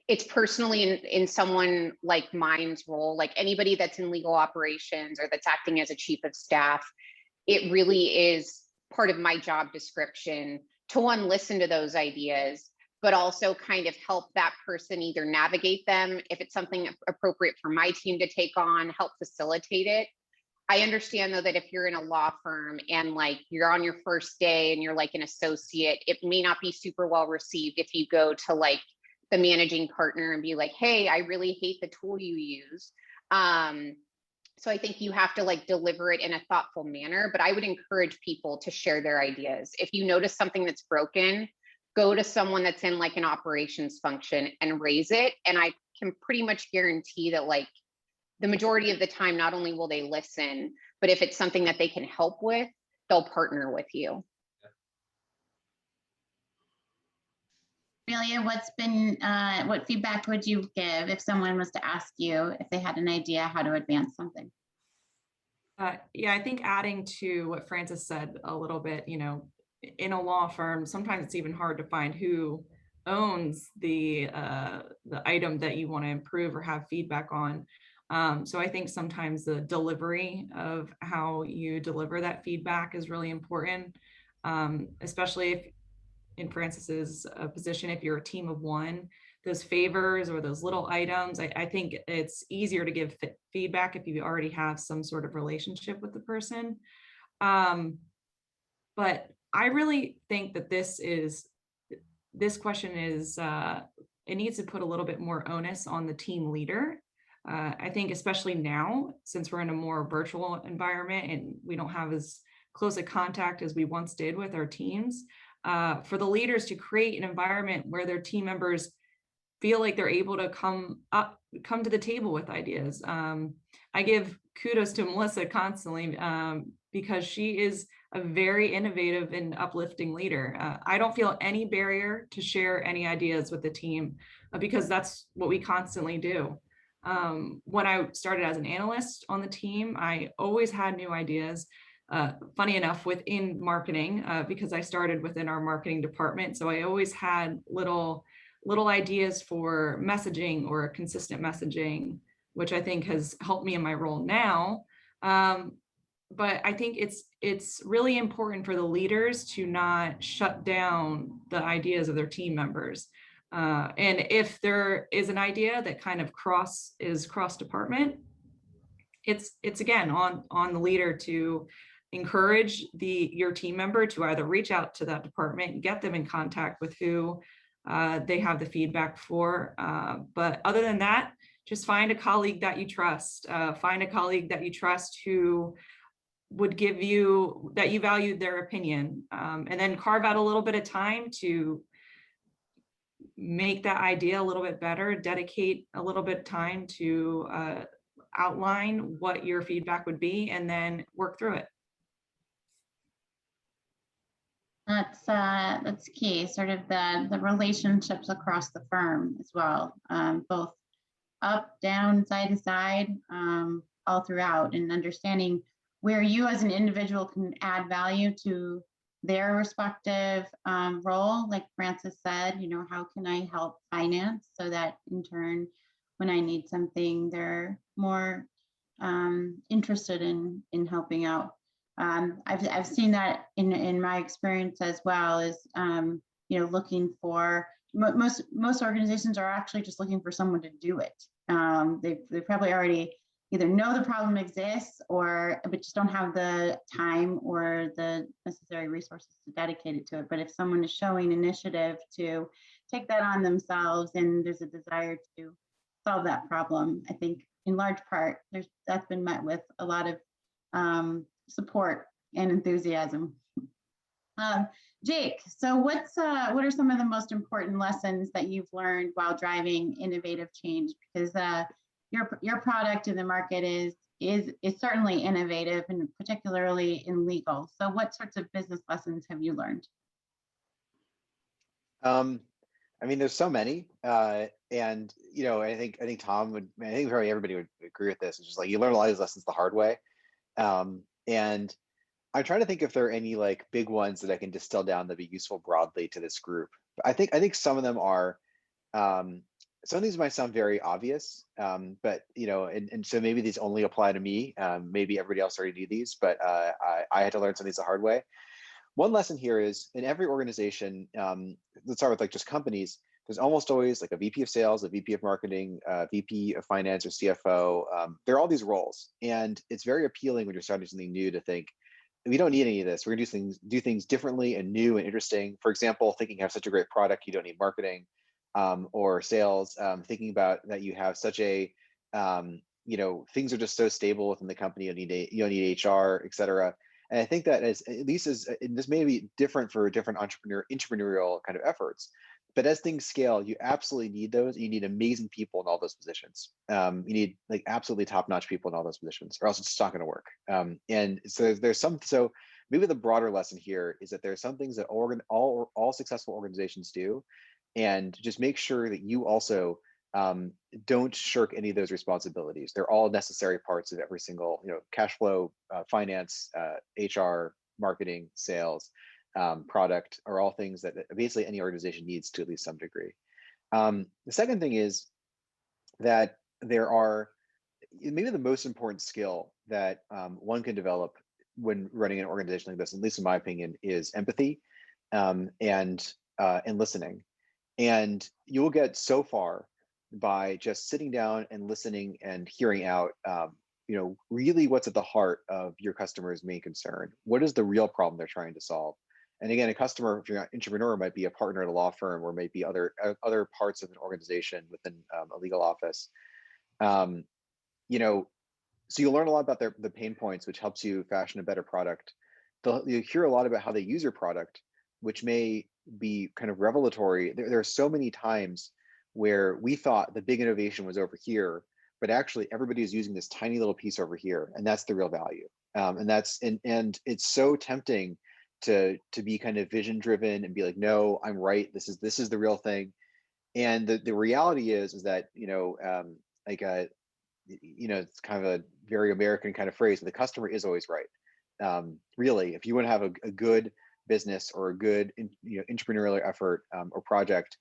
it's personally in someone like mine's role, like anybody that's in legal operations or that's acting as a chief of staff, it really is part of my job description to listen to those ideas, but also kind of help that person either navigate them, if it's something appropriate for my team to take on, help facilitate it. I understand though that if you're in a law firm and like you're on your first day and you're like an associate, it may not be super well received if you go to like the managing partner and be like, hey, I really hate the tool you use. So I think you have to like deliver it in a thoughtful manner, but I would encourage people to share their ideas. If you notice something that's broken, go to someone that's in like an operations function and raise it. And I can pretty much guarantee that like the majority of the time, not only will they listen, but if it's something that they can help with, they'll partner with you. Emilia, what feedback would you give if someone was to ask you if they had an idea how to advance something? Yeah, I think adding to what Francis said a little bit, in a law firm, sometimes it's even hard to find who owns the item that you want to improve or have feedback on. So I think sometimes the delivery of how you deliver that feedback is really important, especially if in Francis's position, if you're a team of one, those favors or those little items, I think it's easier to give feedback if you already have some sort of relationship with the person. But I really think that this question is, it needs to put a little bit more onus on the team leader. I think especially now, since we're in a more virtual environment and we don't have as close a contact as we once did with our teams, for the leaders to create an environment where their team members feel like they're able to come to the table with ideas. I give kudos to Melissa constantly because she is a very innovative and uplifting leader. I don't feel any barrier to share any ideas with the team because that's what we constantly do. When I started as an analyst on the team, I always had new ideas. Funny enough, within marketing, because I started within our marketing department, so I always had little ideas for messaging or consistent messaging, which I think has helped me in my role now. But I think it's really important for the leaders to not shut down the ideas of their team members. And if there is an idea that kind of cross department, it's again on the leader to encourage your team member to either reach out to that department, get them in contact with who they have the feedback for. But other than that, just find a colleague that you trust. Find a colleague that you trust who would give you, that you value their opinion, and then carve out a little bit of time to make that idea a little bit better, dedicate a little bit of time to outline what your feedback would be, and then work through it. That's key, sort of the relationships across the firm as well, both up, down, side to side, all throughout, and understanding where you as an individual can add value to their respective role. Like Francis said, how can I help finance so that in turn, when I need something, they're more interested in helping out. I've seen that in my experience as well, is looking for most organizations are actually just looking for someone to do it. They probably already either know the problem exists but just don't have the time or the necessary resources to dedicate it to it. But if someone is showing initiative to take that on themselves and there's a desire to solve that problem, I think in large part that's been met with a lot of support and enthusiasm. Jake, so what are some of the most important lessons that you've learned while driving innovative change? Because your product in the market is certainly innovative, and particularly in legal. So what sorts of business lessons have you learned? I mean, there's so many, and I think Tom would. I think probably everybody would agree with this. It's just like you learn a lot of these lessons the hard way, and I'm trying to think if there are any like big ones that I can distill down that be useful broadly to this group. But I think some of them are. Some of these might sound very obvious, but and so maybe these only apply to me. Maybe everybody else already knew these, but I had to learn some of these the hard way. One lesson here is in every organization, let's start with like just companies, there's almost always like a VP of sales, a VP of marketing, VP of finance or CFO. There are all these roles, and it's very appealing when you're starting something new to think, we don't need any of this. We're gonna do things differently and new and interesting. For example, thinking you have such a great product, you don't need marketing or sales. Thinking about that you have such a, things are just so stable within the company, you don't need HR, et cetera. And I think that this may be different for different intrapreneurial kind of efforts, but as things scale, you absolutely need those. You need amazing people in all those positions. You need like absolutely top-notch people in all those positions, or else it's just not going to work. And so so maybe the broader lesson here is that there are some things that all successful organizations do, and just make sure that you also don't shirk any of those responsibilities. They're all necessary parts of every single, cash flow, finance, HR, marketing, sales, product are all things that basically any organization needs to at least some degree. The second thing is that there are maybe the most important skill that one can develop when running an organization like this, at least in my opinion, is empathy and listening. And you'll get so far by just sitting down and listening and hearing out, really what's at the heart of your customer's main concern. What is the real problem they're trying to solve? And again, a customer, if you're an entrepreneur, might be a partner at a law firm, or might be other parts of an organization within a legal office. So you'll learn a lot about the pain points, which helps you fashion a better product. You'll hear a lot about how they use your product, which may be kind of revelatory. There are so many times where we thought the big innovation was over here, but actually everybody is using this tiny little piece over here, and that's the real value. And it's so tempting to be kind of vision driven and be like, no, I'm right. This is the real thing. And the reality is that, it's kind of a very American kind of phrase, but the customer is always right. Really, if you want to have a good business or a good entrepreneurial effort or project,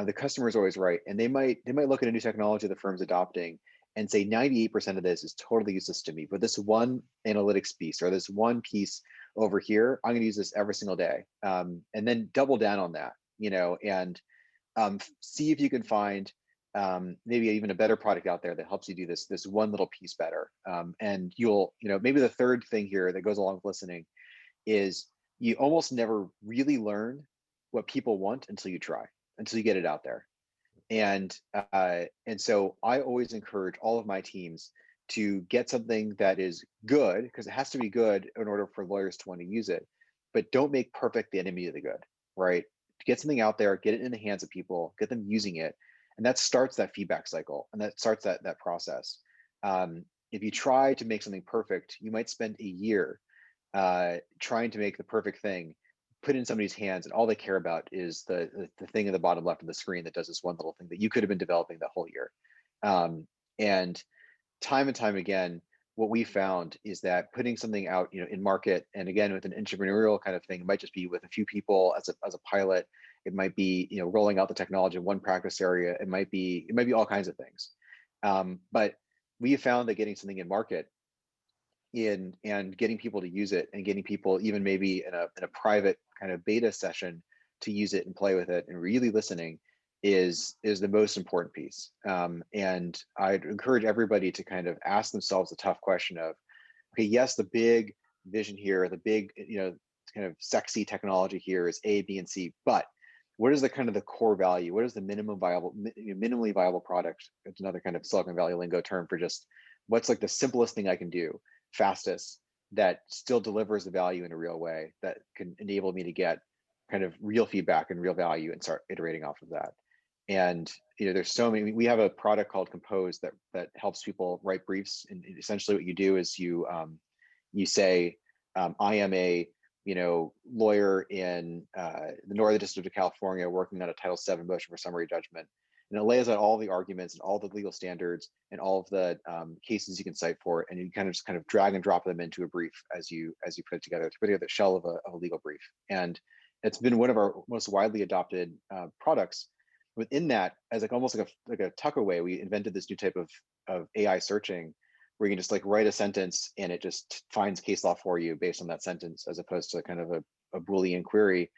the customer is always right. And they might look at a new technology the firm's adopting and say 98% of this is totally useless to me, but this one analytics piece or this one piece over here, I'm going to use this every single day. And then double down on that, and see if you can find maybe even a better product out there that helps you do this one little piece better. And you'll, maybe the third thing here that goes along with listening is you almost never really learn what people want until you try, until you get it out there. And so I always encourage all of my teams to get something that is good, because it has to be good in order for lawyers to want to use it, but don't make perfect the enemy of the good, right? Get something out there, get it in the hands of people, get them using it. And that starts that feedback cycle, and that starts that process. If you try to make something perfect, you might spend a year trying to make the perfect thing, put it in somebody's hands, and all they care about is the thing in the bottom left of the screen that does this one little thing that you could have been developing the whole year. And time again, what we found is that putting something out, in market, and again with an entrepreneurial kind of thing, it might just be with a few people as a pilot. It might be rolling out the technology in one practice area. It might be all kinds of things. But we have found that getting something in market and getting people to use it, and getting people even maybe in a private kind of beta session to use it and play with it and really listening is the most important piece. And I'd encourage everybody to kind of ask themselves the tough question of, okay, yes, the big vision here, the big, kind of sexy technology here is A, B, and C, but what is the kind of the core value? What is the minimally viable product? It's another kind of Silicon Valley lingo term for just what's like the simplest thing I can do, fastest, that still delivers the value in a real way, that can enable me to get kind of real feedback and real value and start iterating off of that. And there's so many. We have a product called Compose that helps people write briefs. And essentially, what you do is you say, I am a lawyer in the Northern District of California working on a Title VII motion for summary judgment, and it lays out all the arguments and all the legal standards and all of the cases you can cite for it, and you kind of drag and drop them into a brief as you put it together to put together the shell of a legal brief. And it's been one of our most widely adopted products. Within that, as almost like a tuck away, we invented this new type of AI searching, where you can just write a sentence and it just finds case law for you based on that sentence, as opposed to kind of a Boolean query.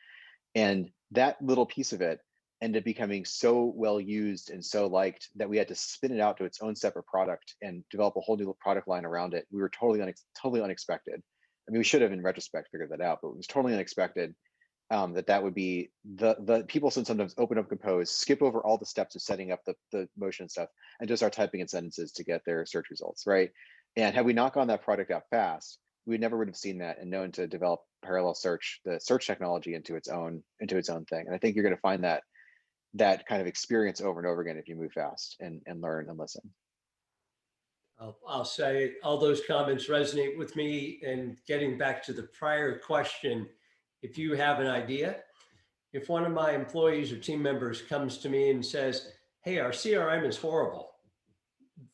And that little piece of it ended up becoming so well used and so liked that we had to spin it out to its own separate product and develop a whole new product line around it. We were totally unexpected. I mean, we should have in retrospect figured that out, but it was totally unexpected that would be the people sometimes open up Compose, skip over all the steps of setting up the motion and stuff, and just start typing in sentences to get their search results, right? And had we not gone that product out fast, we never would have seen that and known to develop parallel search, the search technology into its own thing. And I think you're going to find that kind of experience over and over again if you move fast and learn and listen. I'll say all those comments resonate with me. And getting back to the prior question, if you have an idea, if one of my employees or team members comes to me and says, hey, our CRM is horrible,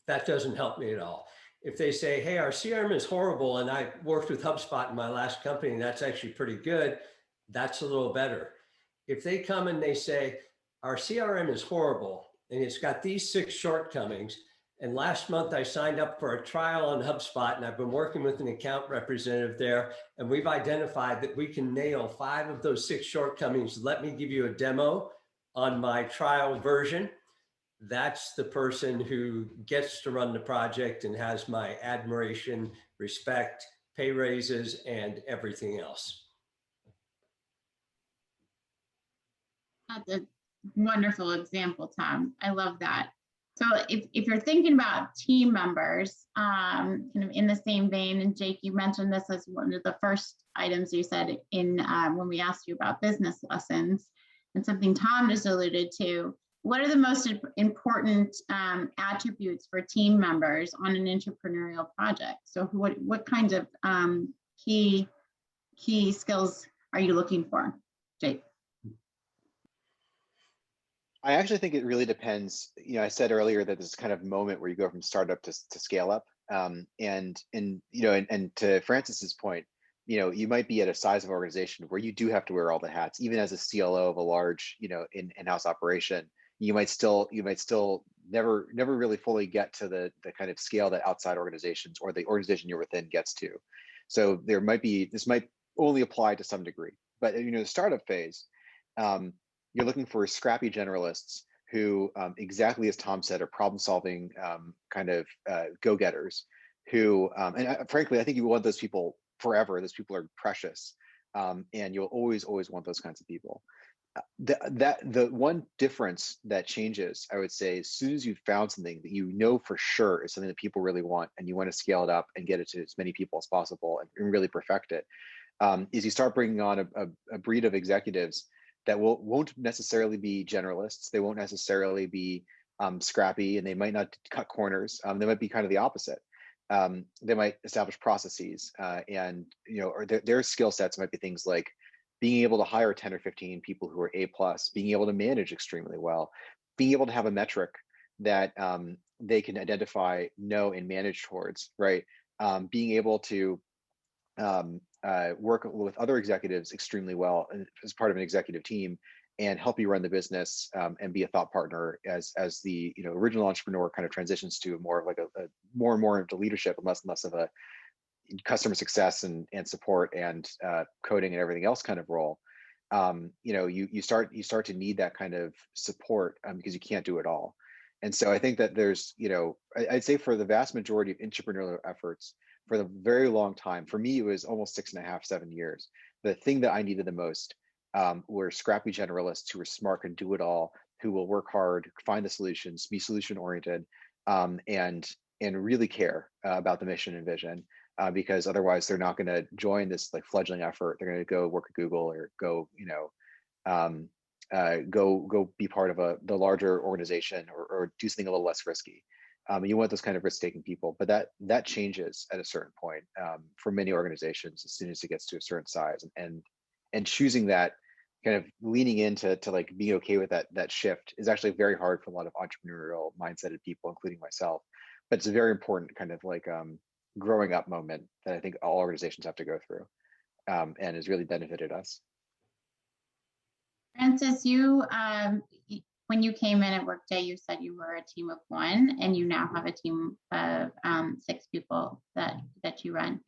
that doesn't help me at all. If they say, hey, our CRM is horrible, and I worked with HubSpot in my last company, and that's actually pretty good, that's a little better. If they come and they say, our CRM is horrible, and it's got these 6 shortcomings, and last month I signed up for a trial on HubSpot, and I've been working with an account representative there, and we've identified that we can nail 5 of those 6 shortcomings. Let me give you a demo on my trial version. That's the person who gets to run the project and has my admiration, respect, pay raises, and everything else. That's a wonderful example, Tom. I love that. So if you're thinking about team members, kind of in the same vein, and Jake, you mentioned this as one of the first items you said in when we asked you about business lessons, and something Tom just alluded to, what are the most important attributes for team members on an entrepreneurial project? So what kinds of key skills are you looking for, Jake? I actually think it really depends. You know, I said earlier that this kind of moment where you go from startup to scale up, and to Francis's point, you know, you might be at a size of organization where you do have to wear all the hats, even as a CLO of a large, you know, in-house operation. You might still never really fully get to the kind of scale that outside organizations or the organization you're within gets to. So this might only apply to some degree, but you know, the startup phase, you're looking for scrappy generalists who, exactly as Tom said, are problem-solving go-getters. Who, frankly, I think you want those people forever. Those people are precious, and you'll always want those kinds of people. The one difference that changes, I would say, as soon as you've found something that you know for sure is something that people really want, and you want to scale it up and get it to as many people as possible and really perfect it, is you start bringing on a breed of executives that won't necessarily be generalists. They won't necessarily be scrappy, and they might not cut corners. They might be kind of the opposite. They might establish processes, and you know, or their skill sets might be things like being able to hire 10 or 15 people who are A+, being able to manage extremely well, being able to have a metric that they can identify, know, and manage towards, right? Being able to work with other executives extremely well as part of an executive team and help you run the business, and be a thought partner as the, you know, original entrepreneur kind of transitions to more of like a more and more into leadership and less of a customer success and support and coding and everything else kind of role. You know, you start to need that kind of support, because you can't do it all. And so I think that there's, you know, I'd say for the vast majority of entrepreneurial efforts, for the very long time, for me, it was almost 6.5, 7 years. The thing that I needed the most were scrappy generalists who were smart, can do it all, who will work hard, find the solutions, be solution oriented, and really care about the mission and vision, because otherwise they're not going to join this like fledgling effort. They're going to go work at Google or go, you know, go be part of the larger organization or do something a little less risky. You want those kind of risk-taking people, but that changes at a certain point for many organizations as soon as it gets to a certain size, and choosing that, kind of leaning into like being okay with that shift is actually very hard for a lot of entrepreneurial mindseted people, including myself. But it's a very important kind of like growing up moment that I think all organizations have to go through, and has really benefited us. Francis, when you came in at Workday, you said you were a team of 1, and you now have a team of 6 people that you run.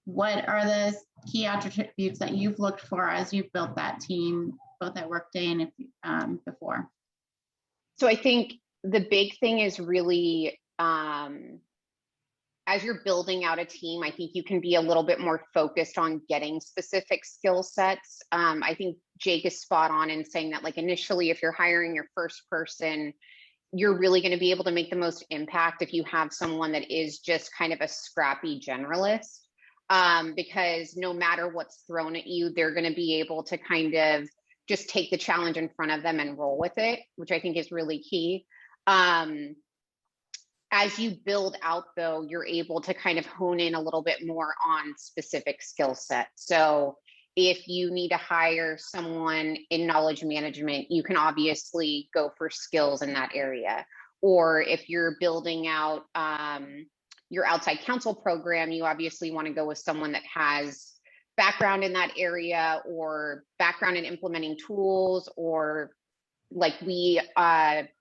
What are the key attributes that you've looked for as you've built that team, both at Workday and before? So I think the big thing is really, as you're building out a team, I think you can be a little bit more focused on getting specific skill sets. I think Jake is spot on in saying that, like, initially, if you're hiring your first person, you're really going to be able to make the most impact if you have someone that is just kind of a scrappy generalist, because no matter what's thrown at you, they're going to be able to kind of just take the challenge in front of them and roll with it, which I think is really key. As you build out, though, you're able to kind of hone in a little bit more on specific skill sets. So if you need to hire someone in knowledge management, you can obviously go for skills in that area. Or if you're building out your outside counsel program, you obviously want to go with someone that has background in that area or background in implementing tools, or like we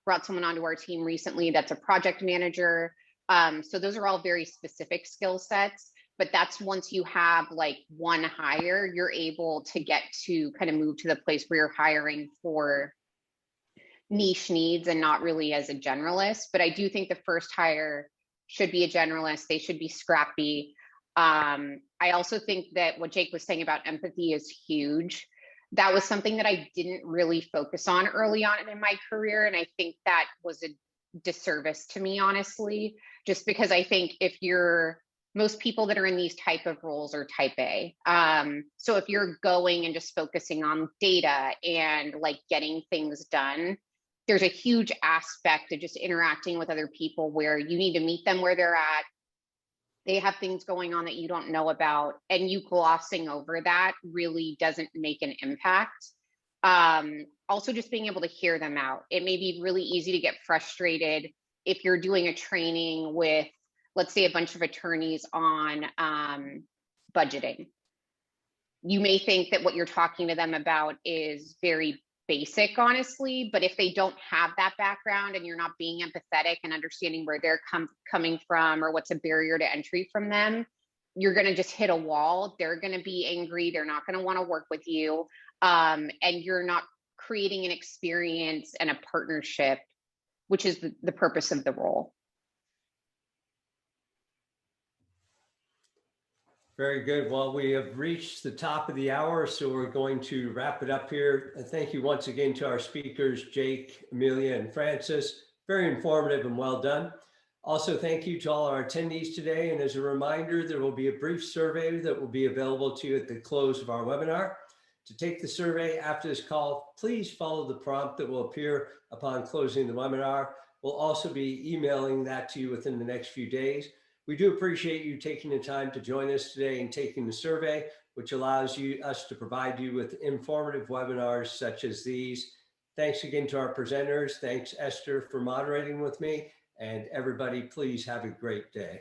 brought someone onto our team recently that's a project manager. So those are all very specific skill sets, but that's once you have like one hire, you're able to get to kind of move to the place where you're hiring for niche needs and not really as a generalist. But I do think the first hire should be a generalist. They should be scrappy. I also think that what Jake was saying about empathy is huge. That was something that I didn't really focus on early on in my career. And I think that was a disservice to me, honestly, just because I think most people that are in these type of roles are type A. So if you're going and just focusing on data and like getting things done, there's a huge aspect of just interacting with other people where you need to meet them where they're at. They have things going on that you don't know about, and you glossing over that really doesn't make an impact. Also, just being able to hear them out. It may be really easy to get frustrated if you're doing a training with, let's say, a bunch of attorneys on budgeting. You may think that what you're talking to them about is very basic, honestly, but if they don't have that background and you're not being empathetic and understanding where they're coming from or what's a barrier to entry from them, you're going to just hit a wall. They're going to be angry. They're not going to want to work with you. And you're not creating an experience and a partnership, which is the purpose of the role. Very good. Well, we have reached the top of the hour, so we're going to wrap it up here. And thank you once again to our speakers, Jake, Emilia, and Francis. Very informative and well done. Also, thank you to all our attendees today. And as a reminder, there will be a brief survey that will be available to you at the close of our webinar. To take the survey after this call, please follow the prompt that will appear upon closing the webinar. We'll also be emailing that to you within the next few days. We do appreciate you taking the time to join us today and taking the survey, which allows us to provide you with informative webinars such as these. Thanks again to our presenters. Thanks, Esther, for moderating with me. And everybody, please have a great day.